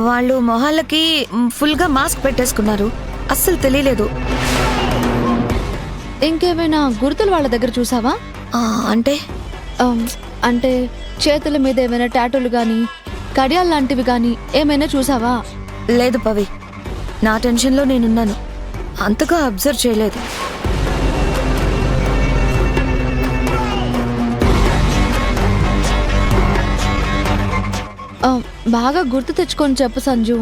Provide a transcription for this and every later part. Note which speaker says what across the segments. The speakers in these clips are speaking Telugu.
Speaker 1: వాళ్ళు మొహాలకి ఫుల్గా మాస్క్ పెట్టేసుకున్నారు, అస్సలు తెలియలేదు.
Speaker 2: ఇంకేమైనా గుర్తులు వాళ్ళ దగ్గర చూసావా?
Speaker 1: అంటే
Speaker 2: అంటే చేతుల మీద ఏమైనా టాటూలు గాని కడియాలు లాంటివి గాని ఏమైనా చూసావా?
Speaker 1: లేదు పవి, నా టెన్షన్లో నేనున్నాను, అంతగా అబ్జర్వ్ చేయలేదు.
Speaker 2: బాగా గుర్తు తెచ్చుకొని చెప్పు సంజు,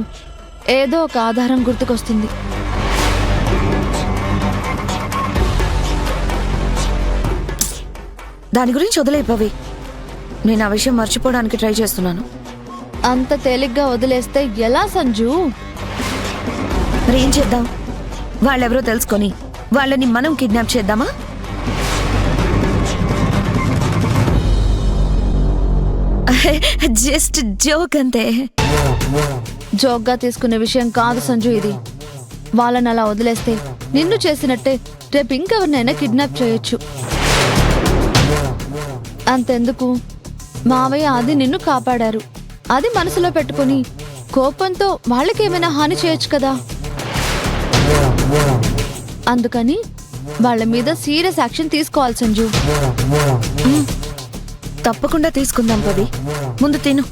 Speaker 2: ఏదో ఒక ఆధారం గుర్తుకొస్తుంది.
Speaker 1: దాని గురించి వదిలే పవి, నేను ఆ విషయం మర్చిపోవడానికి ట్రై చేస్తున్నాను.
Speaker 2: అంత తేలిగ్గా వదిలేస్తే ఎలా సంజు?
Speaker 1: మరి ఏం చేద్దాం? వాళ్ళెవరో తెలుసుకొని వాళ్ళని మనం కిడ్నాప్ చేద్దామా? జస్ట్ జోక్ అంతే.
Speaker 2: జోక్గా తీసుకునే విషయం కాదు సంజు ఇది. వాళ్ళని అలా వదిలేస్తే నిన్ను చేసినట్టే రేపు ఇంకెవరినైనా కిడ్నాప్ చేయొచ్చు. అంతెందుకు, మావయ్య అది నిన్ను కాపాడారు, అది మనసులో పెట్టుకుని కోపంతో వాళ్ళకేమైనా హాని చేయొచ్చు కదా. అందుకని వాళ్ళ మీద సీరియస్ యాక్షన్ తీసుకోవాలి సంజు.
Speaker 1: తప్పకుండా తీసుకుందాం పవి, ముందు తిను.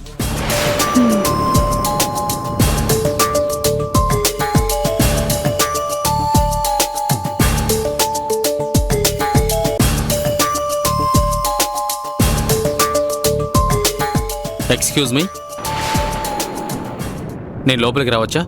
Speaker 3: ఎక్స్క్యూజ్ మీ, నేను లోపలికి రావచ్చా?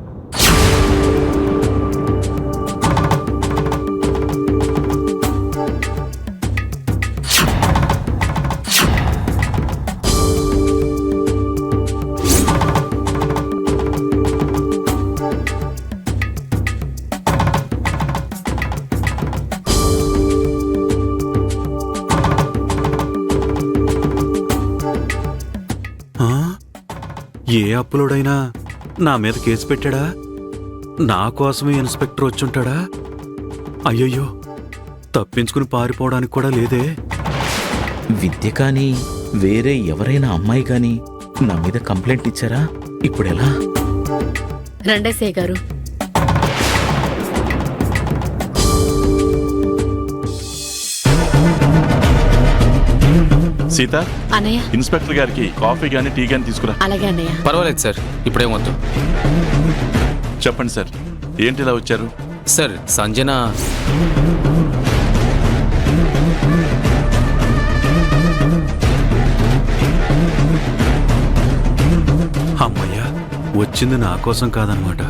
Speaker 4: ఏ అప్పులోడైనా నా మీద కేసు పెట్టాడా? నా కోసమే ఇన్స్పెక్టర్ వచ్చుంటాడా? అయ్యయ్యో, తప్పించుకుని పారిపోవడానికి కూడా లేదే.
Speaker 5: విద్య కానీ వేరే ఎవరైనా అమ్మాయి కానీ నా మీద కంప్లైంట్ ఇచ్చారా? ఇప్పుడెలా?
Speaker 6: రండేసే గారు,
Speaker 7: సీత,
Speaker 6: అన్నయ్య.
Speaker 7: ఇన్స్పెక్టర్ గారికి కాఫీ గానీ టీ గానీ తీసుకురా.
Speaker 6: అలాగే అన్నయ్య.
Speaker 3: పర్వాలేదు సార్, ఇప్పుడేమొద్దు.
Speaker 7: చెప్పండి సార్, ఏంటి ఇలా వచ్చారు?
Speaker 3: సార్, సంజన
Speaker 4: అమ్మయ్యా, వచ్చింది నా కోసం కాదనమాట.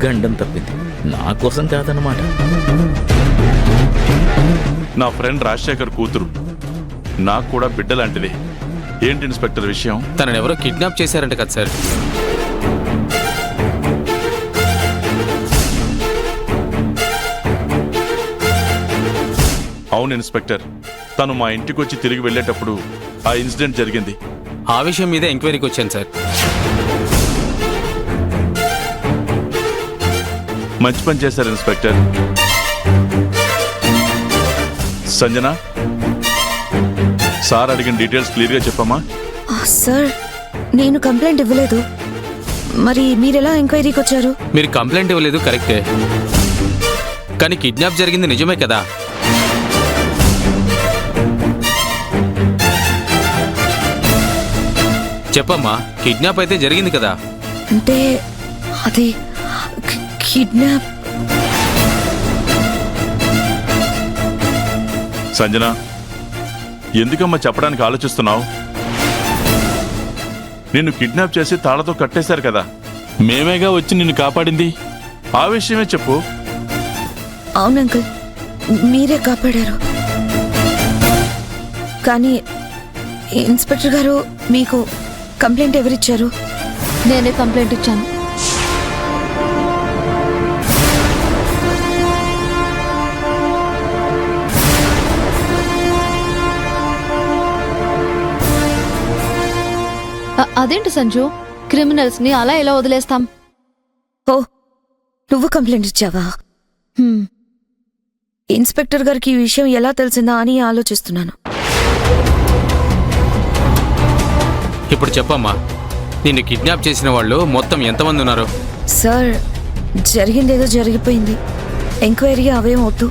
Speaker 5: గండం తప్పింది, నా కోసం కాదన్నమాట.
Speaker 7: నా ఫ్రెండ్ రాజశేఖర్ కూతురు, నాకు కూడా బిడ్డ లాంటిది. ఏంటి ఇన్స్పెక్టర్ విషయం?
Speaker 3: తనని ఎవరో కిడ్నాప్ చేశారంట కదా సార్.
Speaker 7: అవును ఇన్స్పెక్టర్, తను మా ఇంటికి వచ్చి తిరిగి వెళ్ళేటప్పుడు ఆ ఇన్సిడెంట్ జరిగింది.
Speaker 3: ఆ విషయం మీద ఎంక్వైరీకి వచ్చాను సార్.
Speaker 7: మంచి పని చేశారు ఇన్స్పెక్టర్. సంజన, సార్ అడిగిన డీటెయిల్స్ క్లియర్గా చెప్పమ్మా.
Speaker 1: సార్, నేను కంప్లైంట్ ఇవ్వలేదు, మరి మీరెలా ఎంక్వైరీకి వచ్చారు?
Speaker 3: మీరు కంప్లైంట్ ఇవ్వలేదు కరెక్టే, కానీ కిడ్నాప్ జరిగింది నిజమే కదా. చెప్పమ్మా, కిడ్నాప్ అయితే జరిగింది కదా.
Speaker 1: అంటే అది కిడ్నాప్.
Speaker 7: సంజన, ఎందుకమ్మా చెప్పడానికి ఆలోచిస్తున్నావు? నిన్ను కిడ్నాప్ చేసి తాళతో కట్టేశారు కదా, మేమేగా వచ్చి నిన్ను కాపాడింది. ఆ విషయమే చెప్పు.
Speaker 1: అవును అంకుల్, మీరే కాపాడారు. కానీ ఇన్స్పెక్టర్ గారు, మీకు కంప్లైంట్ ఎవరిచ్చారు?
Speaker 2: నేనే కంప్లైంట్ ఇచ్చాను. అదేంటి సంజు, క్రిమినల్స్ ని అలా ఎలా వదిలేస్తాం?
Speaker 1: ఓ, నువ్వు కంప్లైంట్ ఇచ్చావా? ఇన్స్పెక్టర్ గారికి ఈ విషయం ఎలా తెలిసిందా అని ఆలోచిస్తున్నాను.
Speaker 3: ఇప్పుడు చెప్పమ్మా, నిన్ను కిడ్నాప్ చేసిన వాళ్ళు మొత్తం ఎంతమంది ఉన్నారు?
Speaker 1: సార్, జరిగిందేదో జరిగిపోయింది. ఎంక్వైరీ అవేం వద్దు.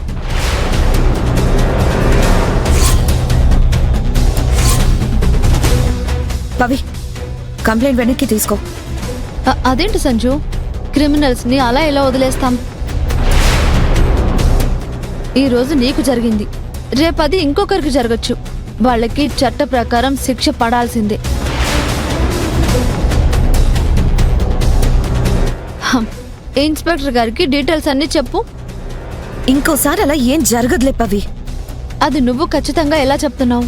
Speaker 1: పవి, కంప్లైంట్ వెనక్కి తీసుకో.
Speaker 2: అదేంటి సంజు, క్రిమినల్స్ ని అలా ఎలా వదిలేస్తాం? ఈ రోజు నీకు జరిగింది, రేపది ఇంకొకరికి జరగచ్చు. వాళ్ళకి చట్ట ప్రకారం శిక్ష పడాల్సిందే. ఇన్స్పెక్టర్ గారికి డీటెయిల్స్ అన్ని చెప్పు.
Speaker 1: ఇంకోసారి అలా ఏం జరగదులే పవి.
Speaker 2: అది నువ్వు ఖచ్చితంగా ఎలా చెప్తున్నావు?